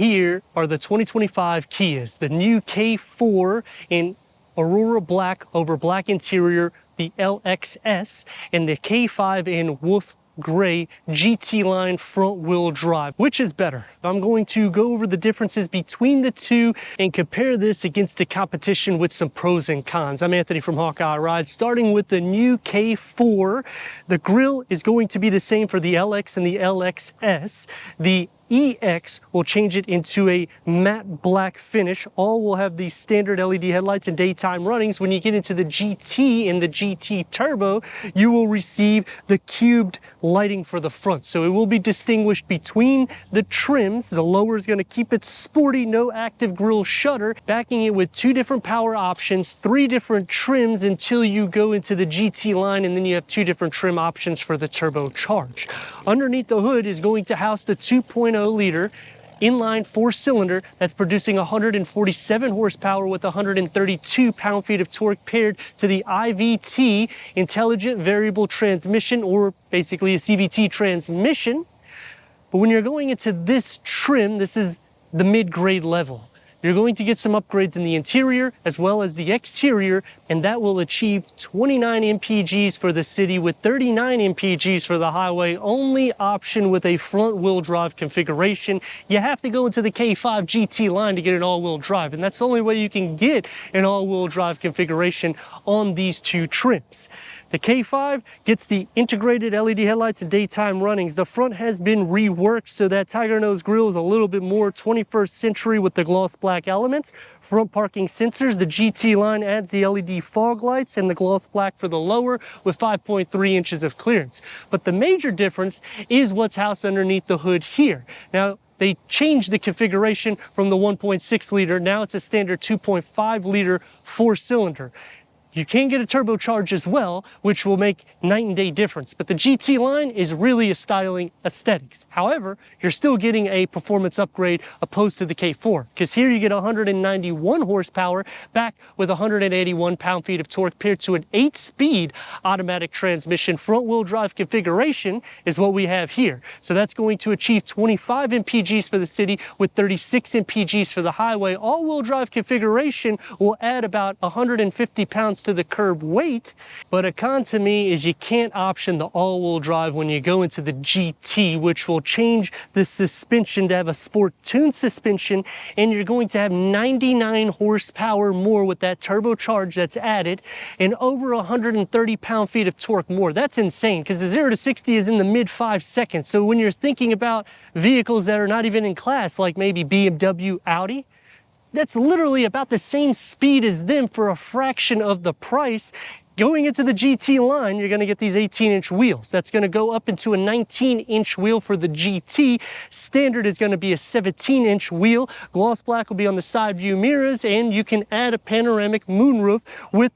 Here are the 2025 Kias, the new K4 in Aurora Black over black interior, the LXS, and the K5 in Wolf Gray GT line front wheel drive. Which is better? I'm going to go over the differences between the two and compare this against the competition with some pros and cons. I'm Anthony from Hawkeye Rides. Starting with the new K4, the grille is going to be the same for the LX and the LXS. The EX will change it into a matte black finish. All will have these standard LED headlights and daytime runnings. When you get into the GT and the GT Turbo, you will receive the cubed lighting for the front. So it will be distinguished between the trims. The lower is going to keep it sporty, no active grille shutter, backing it with two different power options, three different trims until you go into the GT line, and then you have two different trim options for the turbocharged. Underneath the hood is going to house the 2.0 liter inline four-cylinder that's producing 147 horsepower with 132 pound-feet of torque, paired to the IVT, intelligent variable transmission, or basically a CVT transmission. But when you're going into this trim, this is the mid-grade level. You're going to get some upgrades in the interior as well as the exterior, and that will achieve 29 mpgs for the city with 39 mpgs for the highway. Only option with a front-wheel drive configuration. You have to go into the K5 GT line to get an all-wheel drive, and that's the only way you can get an all-wheel drive configuration on these two trims. The K5 gets the integrated LED headlights and daytime runnings. The front has been reworked so that tiger nose grille is a little bit more 21st century with the gloss black elements. Front parking sensors. The GT line adds the LED fog lights and the gloss black for the lower with 5.3 inches of clearance. But the major difference is what's housed underneath the hood here. Now, they changed the configuration from the 1.6 liter. Now it's a standard 2.5 liter four-cylinder. You can get a turbocharged as well, which will make night and day difference. But the GT line is really a styling aesthetics. However, you're still getting a performance upgrade opposed to the K4, because here you get 191 horsepower back with 181 pound-feet of torque, paired to an 8-speed automatic transmission. Front-wheel drive configuration is what we have here. So that's going to achieve 25 mpgs for the city with 36 mpgs for the highway. All-wheel drive configuration will add about 150 pounds to the curb weight, but a con to me is you can't option the all-wheel drive when you go into the GT, which will change the suspension to have a sport tuned suspension, and you're going to have 99 horsepower more with that turbocharge that's added, and over 130 pound-feet of torque more. That's insane, because the 0 to 60 is in the mid 5 seconds. So when you're thinking about vehicles that are not even in class, like maybe BMW, Audi, that's literally about the same speed as them for a fraction of the price. Going into the GT line, you're going to get these 18-inch wheels. That's going to go up into a 19-inch wheel for the GT. Standard is going to be a 17-inch wheel. Gloss black will be on the side view mirrors, and you can add a panoramic moonroof with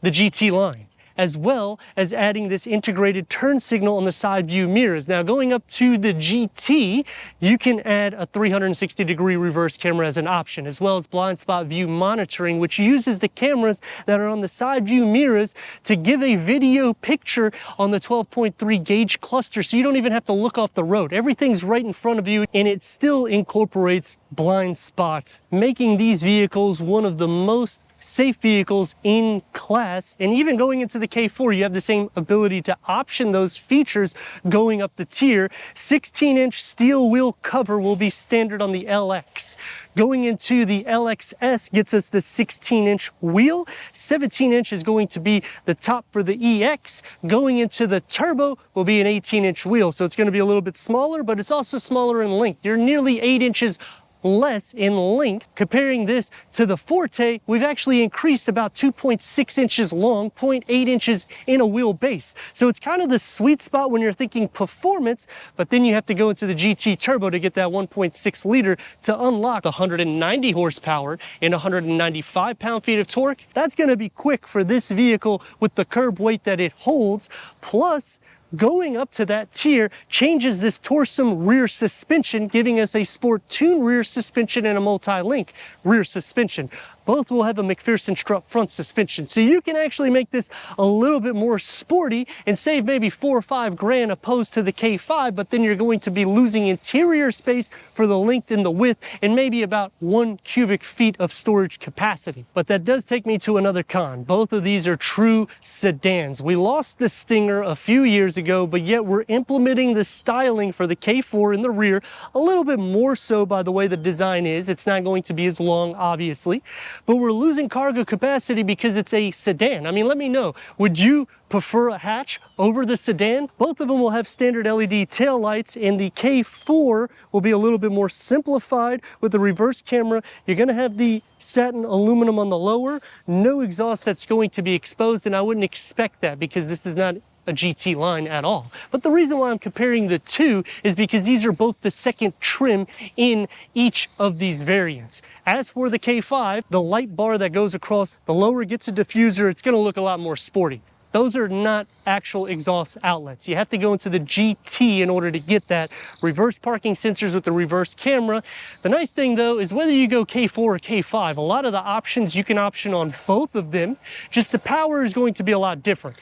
the GT line, as well as adding this integrated turn signal on the side view mirrors. Now, going up to the GT, you can add a 360-degree reverse camera as an option, as well as blind spot view monitoring, which uses the cameras that are on the side view mirrors to give a video picture on the 12.3 gauge cluster, so you don't even have to look off the road. Everything's right in front of you, and it still incorporates blind spot, making these vehicles one of the most safe vehicles in class. And even going into the K4, you have the same ability to option those features going up the tier. 16-inch steel wheel cover will be standard on the LX. Going into the LXS gets us the 16-inch wheel. 17-inch is going to be the top for the EX. Going into the Turbo will be an 18-inch wheel. So it's going to be a little bit smaller, but it's also smaller in length. You're nearly 8 inches less in length. Comparing this to the Forte, we've actually increased about 2.6 inches long, 0.8 inches in a wheelbase. So it's kind of the sweet spot when you're thinking performance, but then you have to go into the GT Turbo to get that 1.6 liter to unlock the 190 horsepower and 195 pound-feet of torque. That's going to be quick for this vehicle with the curb weight that it holds. Plus, going up to that tier changes this Torsum rear suspension, giving us a sport tune rear suspension and a multi-link rear suspension. Both will have a McPherson strut front suspension, so you can actually make this a little bit more sporty and save maybe 4 or 5 grand opposed to the K5, but then you're going to be losing interior space for the length and the width and maybe about 1 cubic feet of storage capacity. But that does take me to another con. Both of these are true sedans. We lost the Stinger a few years ago, but yet we're implementing the styling for the K4 in the rear a little bit more so by the way the design is. It's not going to be as long, obviously, but we're losing cargo capacity because it's a sedan. I mean, let me know, would you prefer a hatch over the sedan? Both of them will have standard LED tail lights, and the K4 will be a little bit more simplified with the reverse camera. You're going to have the satin aluminum on the lower, no exhaust that's going to be exposed, and I wouldn't expect that because this is not a GT line at all. But the reason why I'm comparing the two is because these are both the second trim in each of these variants. As for the K5, the light bar that goes across the lower gets a diffuser. It's going to look a lot more sporty. Those are not actual exhaust outlets. You have to go into the GT in order to get that. Reverse parking sensors with the reverse camera. The nice thing though is whether you go K4 or K5, a lot of the options you can option on both of them, just the power is going to be a lot different.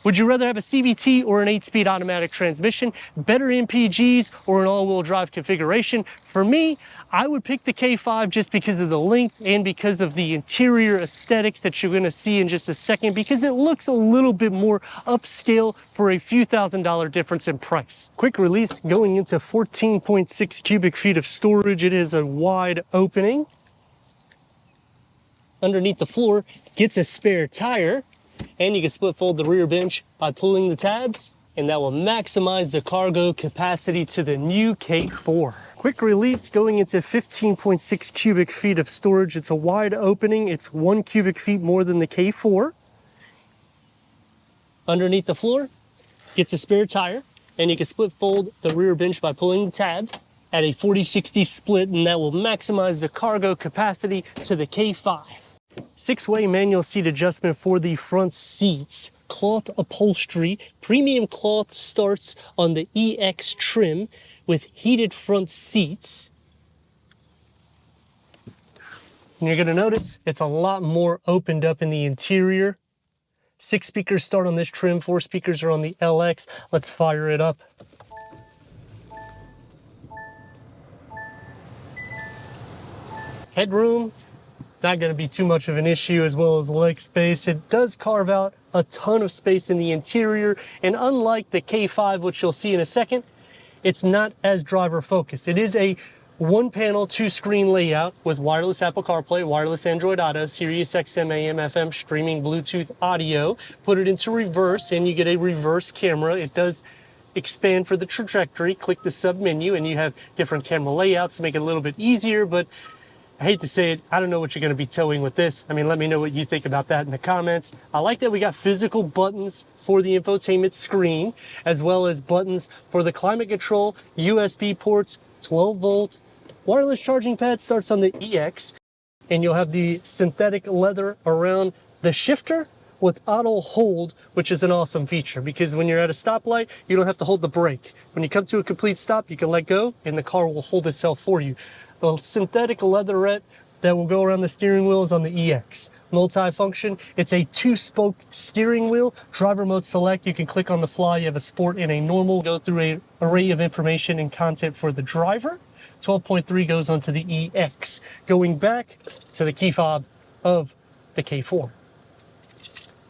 Would you rather have a CVT or an 8-speed automatic transmission, better MPGs or an all-wheel drive configuration? For me, I would pick the K5 just because of the length and because of the interior aesthetics that you're going to see in just a second, because it looks a little bit more upscale for a few $1,000 difference in price. Quick release going into 14.6 cubic feet of storage. It is a wide opening. Underneath the floor gets a spare tire. And you can split fold the rear bench by pulling the tabs, and that will maximize the cargo capacity to the new K4. Quick release going into 15.6 cubic feet of storage. It's a wide opening. It's 1 cubic feet more than the K4. Underneath the floor gets a spare tire, and you can split fold the rear bench by pulling the tabs at a 40-60 split, and that will maximize the cargo capacity to the K5. 6-way manual seat adjustment for the front seats. Cloth upholstery. Premium cloth starts on the EX trim with heated front seats. And you're going to notice it's a lot more opened up in the interior. 6 speakers start on this trim. 4 speakers are on the LX. Let's fire it up. Headroom. Not going to be too much of an issue, as well as leg space. It does carve out a ton of space in the interior, and unlike the K5, which you'll see in a second, it's not as driver focused. It is a 1-panel, 2-screen layout with wireless Apple CarPlay, wireless Android Auto, Sirius XM, AM, FM, streaming, Bluetooth audio. Put it into reverse and you get a reverse camera. It does expand for the trajectory. Click the sub menu and you have different camera layouts to make it a little bit easier, but I hate to say it, I don't know what you're going to be towing with this. I mean, let me know what you think about that in the comments. I like that we got physical buttons for the infotainment screen, as well as buttons for the climate control, USB ports, 12 volt. Wireless charging pad starts on the EX, and you'll have the synthetic leather around the shifter with auto hold, which is an awesome feature because when you're at a stoplight, you don't have to hold the brake. When you come to a complete stop, you can let go and the car will hold itself for you. The synthetic leatherette that will go around the steering wheel is on the EX. Multi-function, it's a 2-spoke steering wheel. Driver mode select, you can click on the fly. You have a sport and a normal. Go through an array of information and content for the driver. 12.3 goes onto the EX. Going back to the key fob of the K4.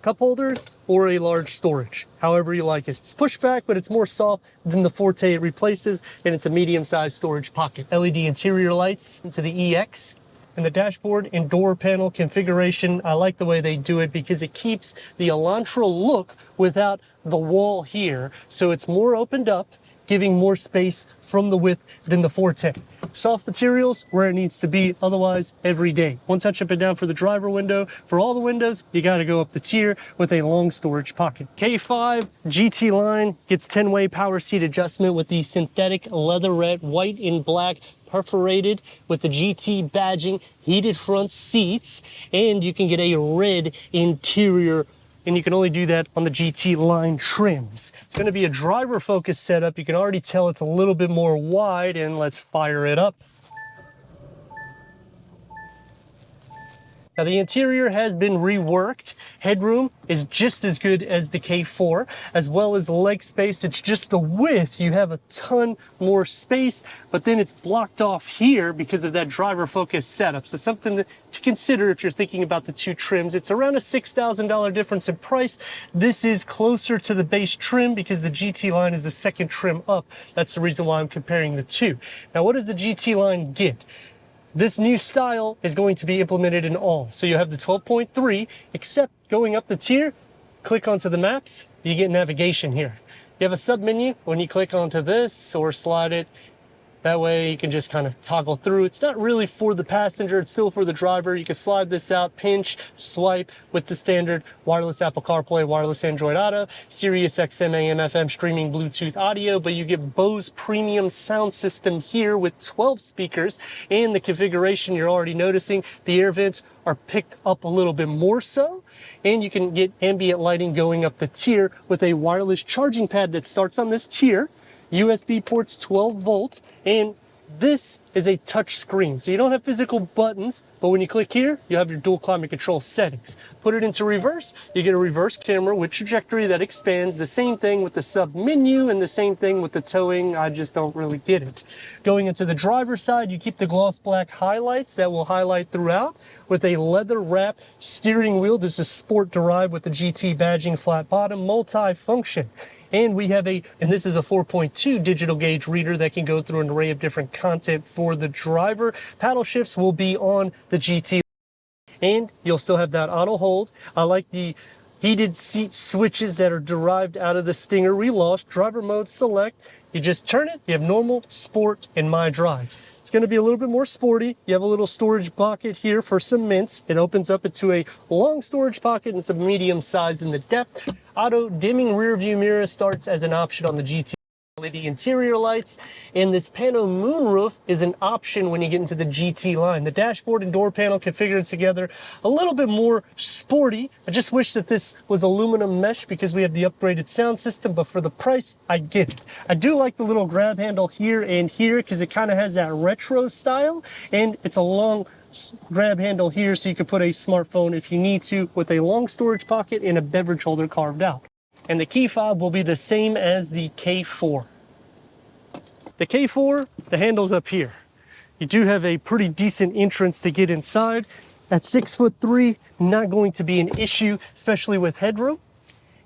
Cup holders or a large storage, however you like it. It's pushed back, but it's more soft than the Forte it replaces, and it's a medium-sized storage pocket. LED interior lights into the EX. And the dashboard and door panel configuration, I like the way they do it because it keeps the Elantra look without the wall here. So it's more opened up, giving more space from the width than the Forte. Soft materials where it needs to be, otherwise every day. One touch up and down for the driver window. For all the windows, you got to go up the tier with a long storage pocket. K5 GT line gets 10-way power seat adjustment with the synthetic leatherette, white and black, perforated with the GT badging, heated front seats, and you can get a red interior, and you can only do that on the GT line trims. It's going to be a driver focused setup. You can already tell it's a little bit more wide, and let's fire it up. Now the interior has been reworked. Headroom is just as good as the K4, as well as leg space. It's just the width. You have a ton more space, but then it's blocked off here because of that driver focus setup. So something to consider if you're thinking about the two trims. It's around a $6,000 difference in price. This is closer to the base trim because the GT line is the second trim up. That's the reason why I'm comparing the two. Now what does the GT line get? This new style is going to be implemented in all. So you have the 12.3, except going up the tier, click onto the maps, you get navigation here. You have a sub menu when you click onto this or slide it. That way you can just kind of toggle through. It's not really for the passenger, it's still for the driver. You can slide this out, pinch, swipe with the standard wireless Apple CarPlay, wireless Android Auto, Sirius XM, AM, FM, streaming Bluetooth audio, but you get Bose premium sound system here with 12 speakers, and the configuration you're already noticing, the air vents are picked up a little bit more so, and you can get ambient lighting going up the tier with a wireless charging pad that starts on this tier. USB ports 12 volts, and this is a touch screen. So you don't have physical buttons, but when you click here, you have your dual climate control settings. Put it into reverse, you get a reverse camera with trajectory that expands. The same thing with the sub menu and the same thing with the towing. I just don't really get it. Going into the driver's side, you keep the gloss black highlights that will highlight throughout with a leather wrap steering wheel. This is sport derived with the GT badging, flat bottom, multi-function. And we have and this is a 4.2 digital gauge reader that can go through an array of different content for the driver. Paddle shifts will be on the GT, and you'll still have that auto hold. I like the heated seat switches that are derived out of the Stinger Relost. Driver mode select. You just turn it, you have normal, sport, and my drive. It's going to be a little bit more sporty. You have a little storage pocket here for some mints. It opens up into a long storage pocket, and it's a medium size in the depth. Auto dimming rear view mirror starts as an option on the GT. LED interior lights, and this pano moonroof is an option when you get into the GT line. The dashboard and door panel configured together a little bit more sporty. I just wish that this was aluminum mesh because we have the upgraded sound system, but for the price, I get it. I do like the little grab handle here and here because it kind of has that retro style, and it's a long grab handle here so you can put a smartphone if you need to, with a long storage pocket and a beverage holder carved out. And the key fob will be the same as the K4. The K4, the handle's up here. You do have a pretty decent entrance to get inside. At 6'3", not going to be an issue, especially with headroom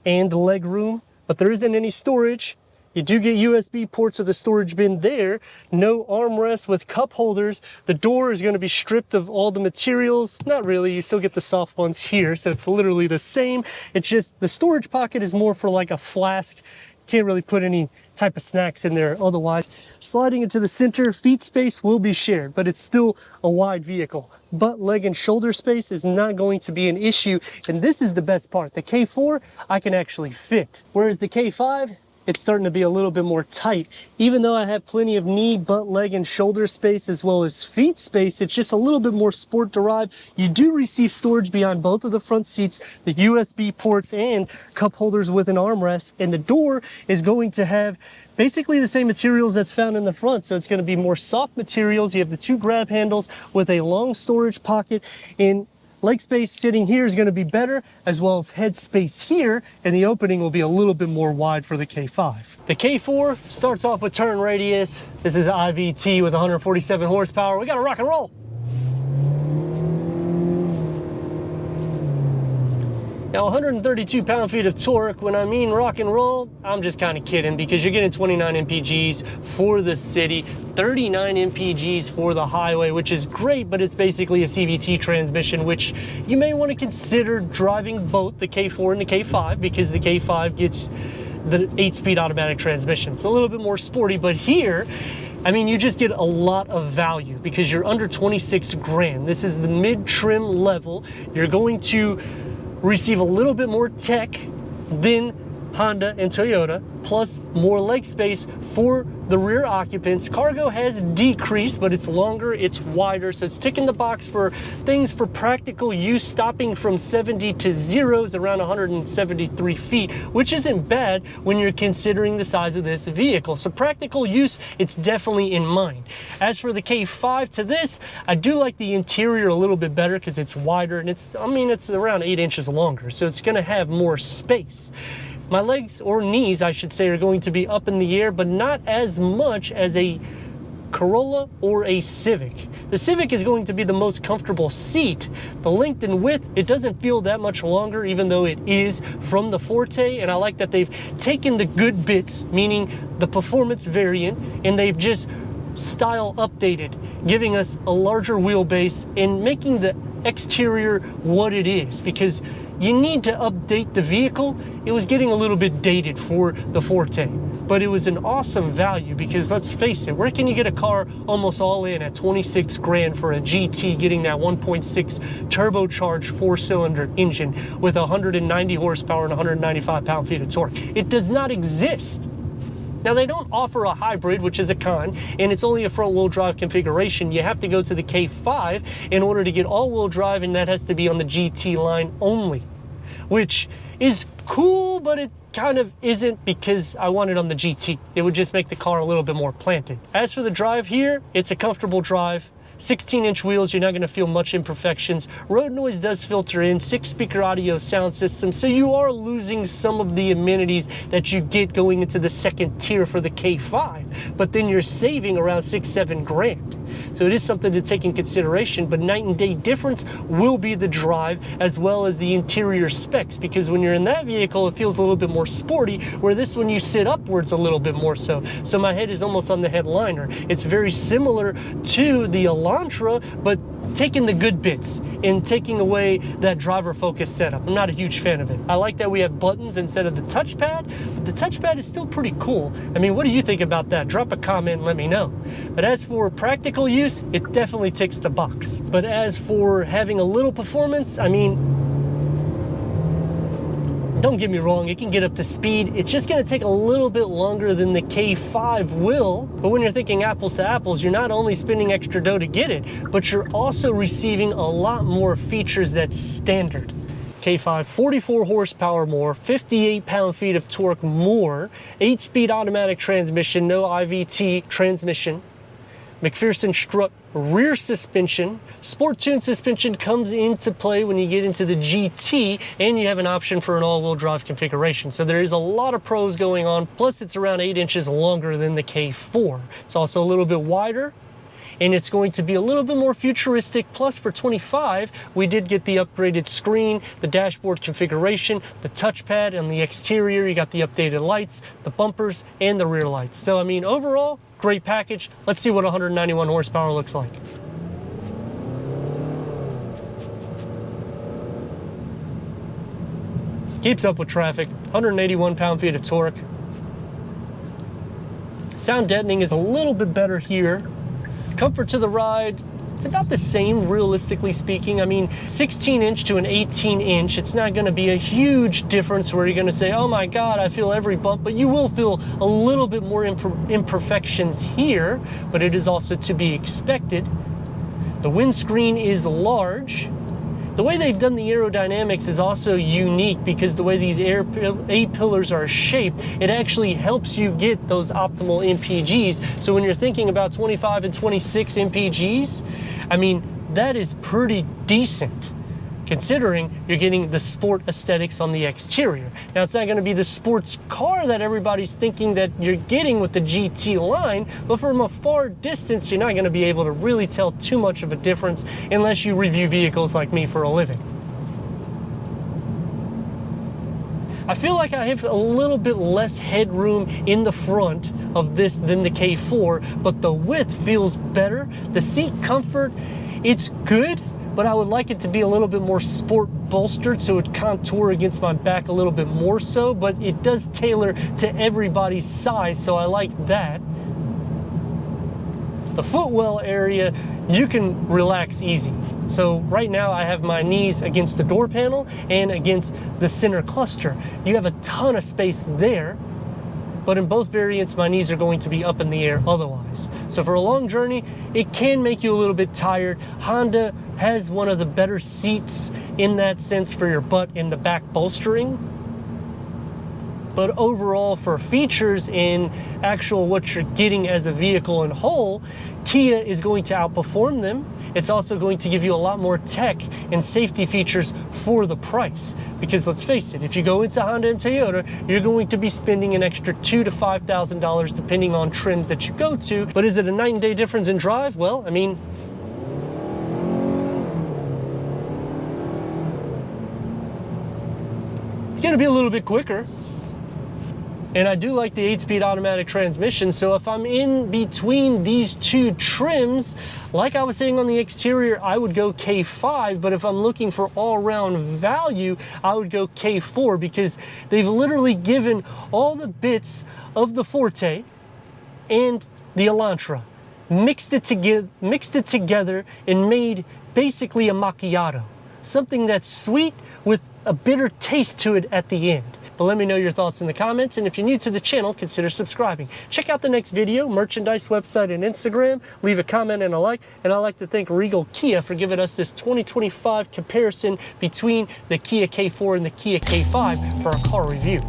and leg room, but there isn't any storage. You do get USB ports of the storage bin there. No armrest with cup holders. The door is going to be stripped of all the materials. Not really, you still get the soft ones here, so it's literally the same. It's just the storage pocket is more for like a flask. Can't really put any type of snacks in there otherwise. Sliding into the center, feet space will be shared, but it's still a wide vehicle. Butt, leg, and shoulder space is not going to be an issue, and this is the best part. The K4, I can actually fit, whereas the K5, it's starting to be a little bit more tight. Even though I have plenty of knee, butt, leg, and shoulder space as well as feet space, it's just a little bit more sport derived. You do receive storage behind both of the front seats, the USB ports and cup holders with an armrest, and the door is going to have basically the same materials that's found in the front. So it's going to be more soft materials. You have the two grab handles with a long storage pocket, and leg space sitting here is going to be better, as well as head space here, and the opening will be a little bit more wide for the K5. The K4 starts off with turn radius. This is an IVT with 147 horsepower. We got to rock and roll. Now 132 pound-feet of torque, when I mean rock and roll, I'm just kind of kidding, because you're getting 29 mpgs for the city, 39 mpgs for the highway, which is great, but it's basically a CVT transmission, which you may want to consider driving both the K4 and the K5, because the K5 gets the 8-speed automatic transmission. It's a little bit more sporty, but here, I mean, you just get a lot of value because you're under 26 grand. This is the mid-trim level. You're going to receive a little bit more tech than Honda and Toyota, plus more leg space for the rear occupants. Cargo has decreased, but it's longer, it's wider, so it's ticking the box for things for practical use, stopping from 70 to 0 is around 173 feet, which isn't bad when you're considering the size of this vehicle. So practical use, it's definitely in mind. As for the K5 to this, I do like the interior a little bit better because it's wider and it's around 8 inches longer, so it's going to have more space. My legs, or knees I should say, are going to be up in the air, but not as much as a Corolla or a Civic. The Civic is going to be the most comfortable seat. The length and width, it doesn't feel that much longer, even though it is from the Forte, and I like that they've taken the good bits, meaning the performance variant, and they've just style updated, giving us a larger wheelbase and making the exterior what it is, because you need to update the vehicle. It was getting a little bit dated for the Forte, but it was an awesome value because let's face it, where can you get a car almost all in at 26 grand for a GT, getting that 1.6 turbocharged 4-cylinder engine with 190 horsepower and 195 pound-feet of torque? It does not exist. Now, they don't offer a hybrid, which is a con, and it's only a front-wheel drive configuration. You have to go to the K5 in order to get all-wheel drive, and that has to be on the GT line only, which is cool, but it kind of isn't because I want it on the GT. It would just make the car a little bit more planted. As for the drive here, it's a comfortable drive. 16-inch wheels, you're not going to feel much imperfections. Road noise does filter in, 6-speaker audio sound system, so you are losing some of the amenities that you get going into the second tier for the K5, but then you're saving around 6-7 grand. So it is something to take in consideration, but night and day difference will be the drive as well as the interior specs, because when you're in that vehicle, it feels a little bit more sporty, where this one you sit upwards a little bit more so. So my head is almost on the headliner. It's very similar to the Elantra, but taking the good bits and taking away that driver focus setup. I'm not a huge fan of it. I like that we have buttons instead of the touchpad, but the touchpad is still pretty cool. I mean, what do you think about that? Drop a comment and let me know. But as for practical use, it definitely ticks the box. But as for having a little performance, I mean, don't get me wrong, it can get up to speed. It's just going to take a little bit longer than the K5 will. But when you're thinking apples to apples, you're not only spending extra dough to get it, but you're also receiving a lot more features that's standard. K5, 44 horsepower more, 58 pound-feet of torque more, 8-speed automatic transmission, no IVT transmission, McPherson strut rear suspension. Sport Tune suspension comes into play when you get into the GT, and you have an option for an all-wheel drive configuration. So there is a lot of pros going on, plus it's around 8 inches longer than the K4. It's also a little bit wider, and it's going to be a little bit more futuristic. Plus for 25, we did get the upgraded screen, the dashboard configuration, the touchpad, and the exterior. You got the updated lights, the bumpers, and the rear lights. So I mean, overall, great package. Let's see what 191 horsepower looks like. Keeps up with traffic, 181 pound-feet of torque. Sound deadening is a little bit better here. Comfort to the ride, it's about the same, realistically speaking. I mean, 16-inch to an 18-inch, it's not going to be a huge difference where you're going to say, oh my God, I feel every bump, but you will feel a little bit more imperfections here, but it is also to be expected. The windscreen is large. The way they've done the aerodynamics is also unique, because the way these A-pillars are shaped, it actually helps you get those optimal MPGs. So when you're thinking about 25 and 26 MPGs, I mean, that is pretty decent, considering you're getting the sport aesthetics on the exterior. Now, it's not going to be the sports car that everybody's thinking that you're getting with the GT line, but from a far distance, you're not going to be able to really tell too much of a difference unless you review vehicles like me for a living. I feel like I have a little bit less headroom in the front of this than the K4, but the width feels better. The seat comfort, it's good, but I would like it to be a little bit more sport bolstered so it contour against my back a little bit more so, but it does tailor to everybody's size, so I like that. The footwell area you can relax easy. So right now I have my knees against the door panel and against the center cluster. You have a ton of space there, but in both variants, my knees are going to be up in the air otherwise. So for a long journey, it can make you a little bit tired. Honda has one of the better seats in that sense for your butt in the back bolstering. But overall, for features in actual what you're getting as a vehicle in whole, Kia is going to outperform them. It's also going to give you a lot more tech and safety features for the price. Because let's face it, if you go into Honda and Toyota, you're going to be spending an extra $2,000 to $5,000 depending on trims that you go to. But is it a night and day difference in drive? Well, I mean, it's gonna be a little bit quicker. And I do like the 8-speed automatic transmission, so if I'm in between these two trims, like I was saying on the exterior, I would go K5, but if I'm looking for all-around value, I would go K4, because they've literally given all the bits of the Forte and the Elantra, mixed it together and made basically a macchiato, something that's sweet with a bitter taste to it at the end. But let me know your thoughts in the comments, and if you're new to the channel, consider subscribing. Check out the next video, merchandise, website, and Instagram. Leave a comment and a like, and I'd like to thank Regal Kia for giving us this 2025 comparison between the Kia K4 and the Kia K5 for our car review.